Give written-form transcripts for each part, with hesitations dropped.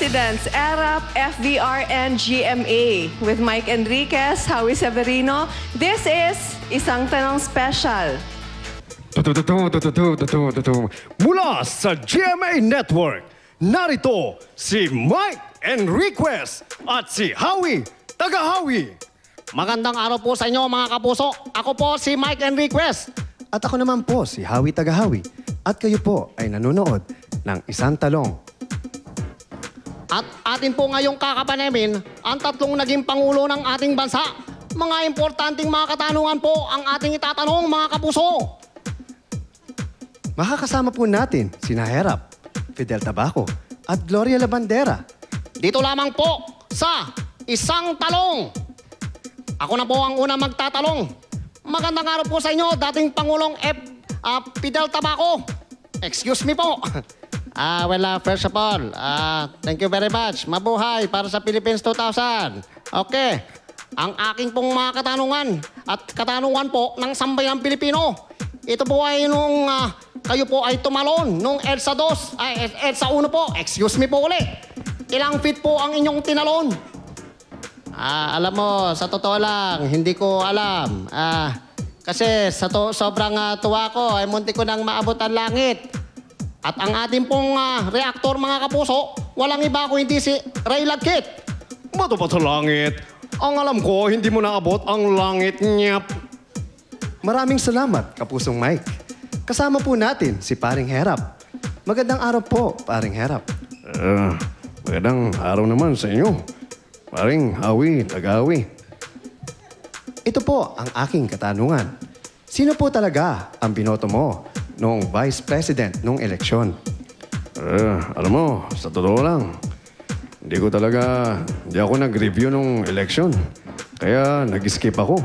Presidents, ERAP, FVR, and GMA. With Mike Enriquez, Howie Severino, this is Isang Tanong Special. Mula sa GMA Network, narito si Mike Enriquez at si Howie Tagahawi. Magandang araw po sa inyo mga kapuso. Ako po si Mike Enriquez. At ako naman po si Howie Tagahawi. At kayo po ay nanonood ng Isang Talong. At atin po ngayong kakapanamin ang tatlong naging pangulo ng ating bansa. Mga importanteng mga katanungan po ang ating itatanong mga kapuso. Makakasama po natin sina Herap, Fidel Tabaco at Gloria Labandera. Dito lamang po sa Isang Talong. Ako na po ang una magtatalong. Magandang araw po sa inyo, dating Pangulong Fidel Tabaco. Excuse me po. First of all, thank you very much. Mabuhay para sa Philippines 2000. Okay. Ang aking pong mga katanungan at katanungan po ng sambayang Pilipino. Ito po ay nung kayo po ay tumalon nung EDSA 2, EDSA 1 po. Excuse me po ulit. Ilang feet po ang inyong tinalon? Alam mo, sa totoo lang, hindi ko alam. Kasi sobrang tuwa ko, ay munti ko nang maabot ang langit. At ang ating pong reaktor, mga kapuso, walang iba kung hindi si Ray Lagkit. Bato pa sa langit. Ang alam ko, hindi mo naabot ang langit niya. Maraming salamat, Kapusong Mike. Kasama po natin si Paring Herap. Magandang araw po, Paring Herap. Magandang araw naman sa inyo. Paring Howie Tagahawi. Ito po ang aking katanungan. Sino po talaga ang binoto mo noong Vice President noong eleksyon? Alam mo, sa totoo lang, hindi ako nag-review nung election. Kaya nag-skip ako.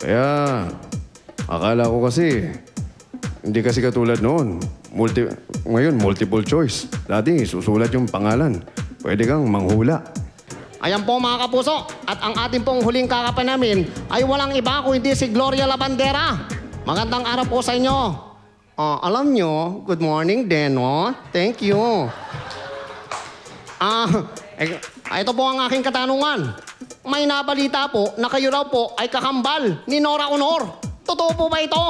Kaya akala ko kasi, hindi kasi katulad noon. Ngayon, multiple choice. Dati, susulat yung pangalan. Pwede kang manghula. Ayan po mga kapuso, at ang ating pong huling kakapanamin ay walang iba kung hindi si Gloria Labandera. Magandang araw po sa inyo. Alam nyo, good morning din, no? Thank you. Ito po ang aking katanungan. May nabalita po na kayo raw po ay kakambal ni Nora Honor. Totoo po ba ito?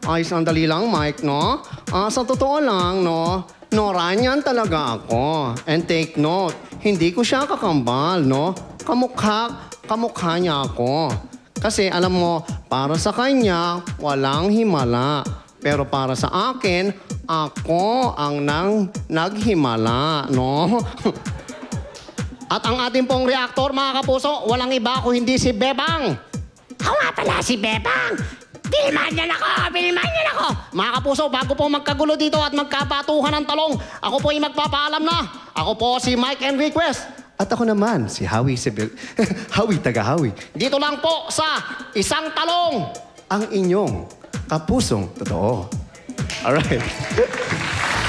Ay, sandali lang, Mike, no? Sa totoo lang, no? Noranian talaga ako. And take note, hindi ko siya kakambal, no? Kamukha niya ako. Kasi alam mo, para sa kanya, walang himala. Pero para sa akin, ako ang naghimala, no? At ang ating pong reaktor, mga kapuso, walang iba kung hindi si Bebang. Ako nga pala si Bebang. Pilman niyan ako! Mga kapuso, bago po magkagulo dito at magkabatuhan ng talong, ako po ay magpapaalam na. Ako po si Mike Enriquez. At ako naman si Howie Howie Tagahawi. Dito lang po sa Isang Talong. Ang inyong kapusong totoo. Alright.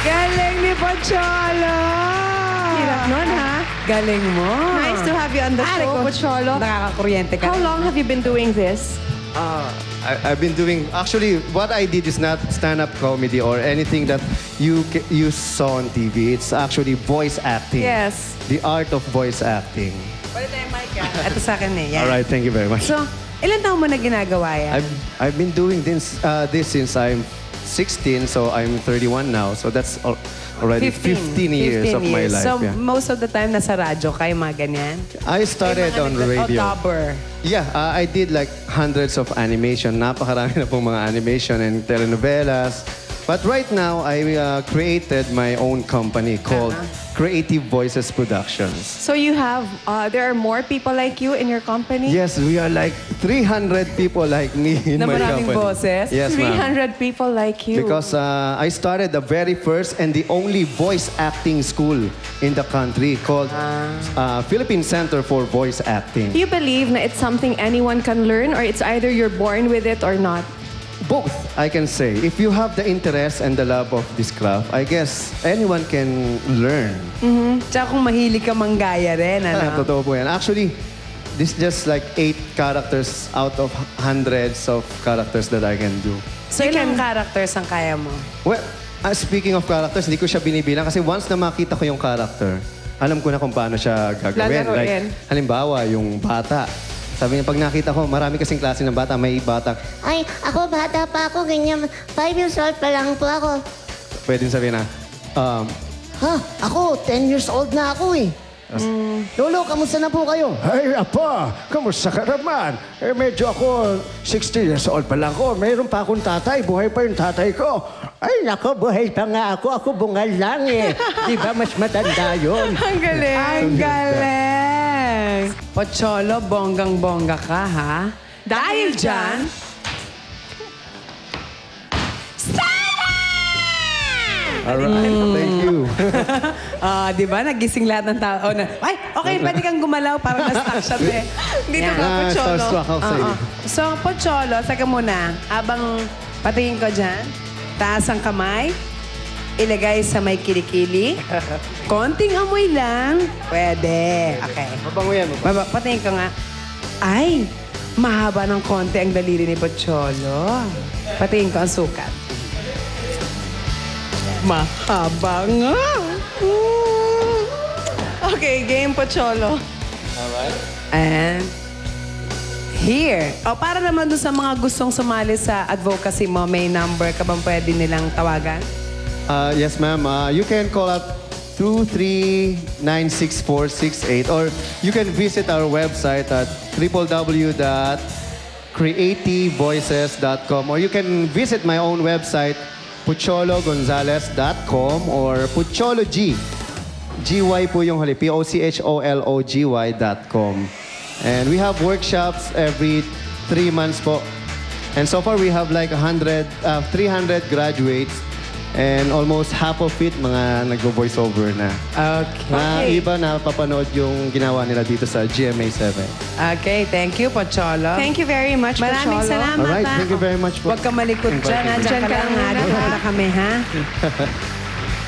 Galing ni Pocholo! Hirap nun, ha? Galing mo. Nice to have you on the show, Pocholo. Nakakakuryente ka. How long have you been doing this? I've been doing, actually, what I did is not stand-up comedy or anything that you saw on TV. It's actually voice acting. Yes. The art of voice acting. Pwede tayo, Mike, Ito sa akin eh. Yan. All right, thank you very much. So, ilan taon mo na ginagawa yan? I've been doing this since I'm 16, so I'm 31 now. So that's already 15 years of my life. So, Yeah. most of the time nasa radyo kayo, mga ganyan? I started on radio. O dubber. Yeah, I did like hundreds of animation. Napakarami na pong mga animation and telenovelas. But right now, I created my own company called Creative Voices Productions. So you have, there are more people like you in your company? Yes, we are like 300 people like me in Na my maraming company. boses? Yes, ma'am. 300 people like you. Because I started the very first and the only voice acting school in the country called Philippine Center for Voice Acting. Do you believe na it's something anyone can learn or it's either you're born with it or not? Both, I can say. If you have the interest and the love of this craft, I guess anyone can learn. Tsaka kung mahilig ka manggaya rin, ano? Totoo po yan. Actually, this is just like 8 characters out of hundreds of characters that I can do. So, ilang characters ang kaya mo? Well, Speaking of characters, hindi ko siya binibilang kasi once na makita ko yung character, alam ko na kung paano siya gagawin. Lalaroin. Like, halimbawa, yung bata. Sabi niya, pag nakita ko, marami kasing klase ng bata. May bata, Ay, ako bata pa ako, ganyan. 5 years old pa lang po ako. pwedeng sabihin na, Ha? Ako, 10 years old na ako eh. Lolo, kamusta na po kayo? Ay, apa, kamusta ka naman? Eh, medyo ako 60 years old pa lang ko. Mayroon pa akong tatay. Buhay pa yung tatay ko. Ay, nako, buhay pa nga ako. Ako bungal lang eh. Di ba, mas matanda yun. Ang galing. Ang galing! Pocholo, bonggang-bongga ka, ha? Dahil dyan, alright, thank you. di ba, nagising lahat ng tao. Ay, okay, pwede kang gumalaw para na-stuck siya, te. Dito Yan. ka, Pocholo. Starstruck ako sa iyo. So, Pocholo, saka muna, abang patingin ko dyan, taas ang kamay, ilagay sa may kilikili, konting amoy lang, pwede. Okay. Mabango yan, mabango. Patingin ko nga, ay, mahaba ng konti ang daliri ni Pocholo. Patingin ko ang sukat. Mahaba nga. Okay, game, Pocholo. And here. O, para naman doon sa mga gustong sumali sa advocacy mo, may number ka bang pwede nilang tawagan? Yes, ma'am. You can call up 2396468 or you can visit our website at www.creativevoices.com or you can visit my own website puchologonzalez.com or puchology. GY po yung huli. POCHOLOGY.com. And we have workshops every 3 months po. And so far we have like 300 graduates and almost half of it mga nagvo-voiceover na. Okay. Na iba na papanood yung ginawa nila dito sa GMA7. Okay, thank you, Pocholo. Thank you very much, Maraming Pocholo. salamat. Alright, ha? thank you very much po. Huwag ka malikot dyan, ha? Diyan ka lang, ha? Dito na kami, ha?